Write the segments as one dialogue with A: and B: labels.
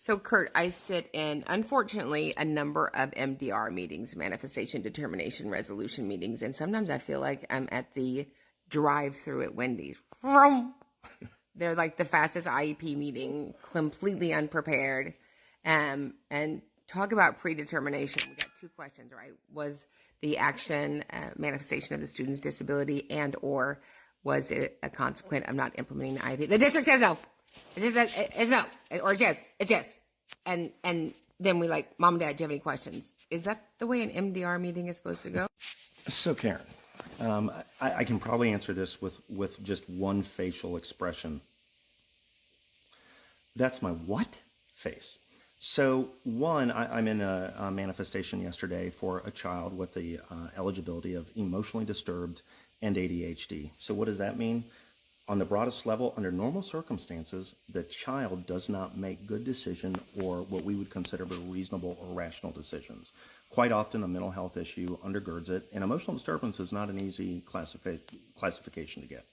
A: So, Kurt, I sit in, unfortunately, a number of MDR meetings, manifestation determination resolution meetings, and sometimes I feel like I'm at the drive-through at Wendy's. Vroom. They're like the fastest IEP meeting, completely unprepared. And talk about predetermination. We got two questions, right? Was the action manifestation of the student's disability, and or was it a consequence of not implementing the IEP? The district says no. It's no, or it's yes. It's yes. And then we like, Mom and Dad, do you have any questions? Is that the way an MDR meeting is supposed to go?
B: So Karen, I can probably answer this with just one facial expression. That's my what face. So one, I'm in a manifestation yesterday for a child with the eligibility of emotionally disturbed and ADHD. So what does that mean? On the broadest level, under normal circumstances, the child does not make good decision or what we would consider reasonable or rational decisions. Quite often, a mental health issue undergirds it, and emotional disturbance is not an easy classification to get.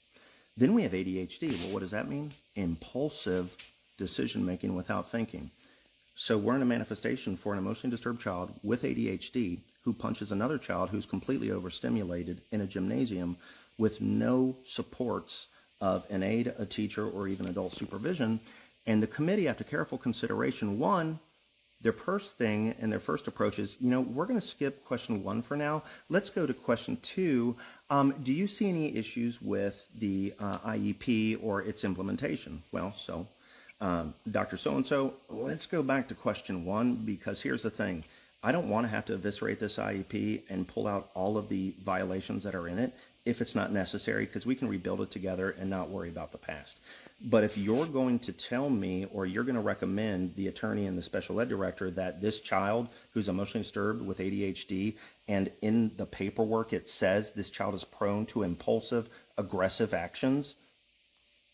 B: Then we have ADHD. Well, what does that mean? Impulsive decision-making without thinking. So we're in a manifestation for an emotionally disturbed child with ADHD who punches another child who's completely overstimulated in a gymnasium with no supports of an aide, a teacher, or even adult supervision. And the committee, after careful consideration, one, their first thing and their first approach is, we're going to skip question 1 for now. Let's go to question 2. Do you see any issues with the IEP or its implementation? Well, so Dr. So-and-so, let's go back to question 1, because here's the thing. I don't want to have to eviscerate this IEP and pull out all of the violations that are in it if it's not necessary, because we can rebuild it together and not worry about the past. But if you're going to tell me, or you're going to recommend the attorney and the special ed director that this child who's emotionally disturbed with ADHD, and in the paperwork it says this child is prone to impulsive, aggressive actions,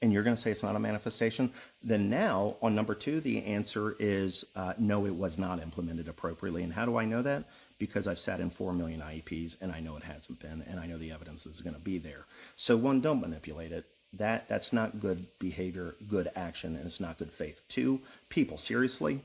B: and you're going to say it's not a manifestation, then now on number 2, the answer is no, it was not implemented appropriately. And how do I know that? Because I've sat in 4 million IEPs and I know it hasn't been, and I know the evidence is going to be there. So one, don't manipulate it. That's not good behavior, good action, and it's not good faith. 2, people, seriously,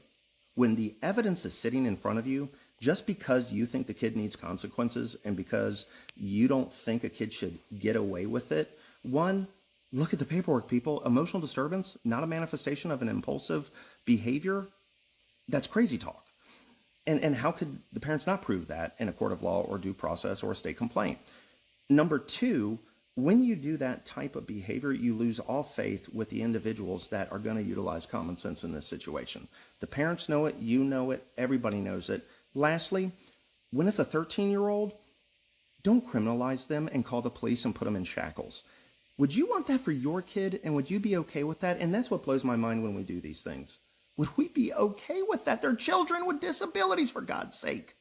B: when the evidence is sitting in front of you, just because you think the kid needs consequences and because you don't think a kid should get away with it, one, look at the paperwork, people. Emotional disturbance, not a manifestation of an impulsive behavior. That's crazy talk. And how could the parents not prove that in a court of law or due process or a state complaint? Number 2, when you do that type of behavior, you lose all faith with the individuals that are going to utilize common sense in this situation. The parents know it, you know it, everybody knows it. Lastly, when it's a 13-year-old, don't criminalize them and call the police and put them in shackles. Would you want that for your kid, and would you be okay with that? And that's what blows my mind when we do these things. Would we be okay with that? They're children with disabilities, for God's sake.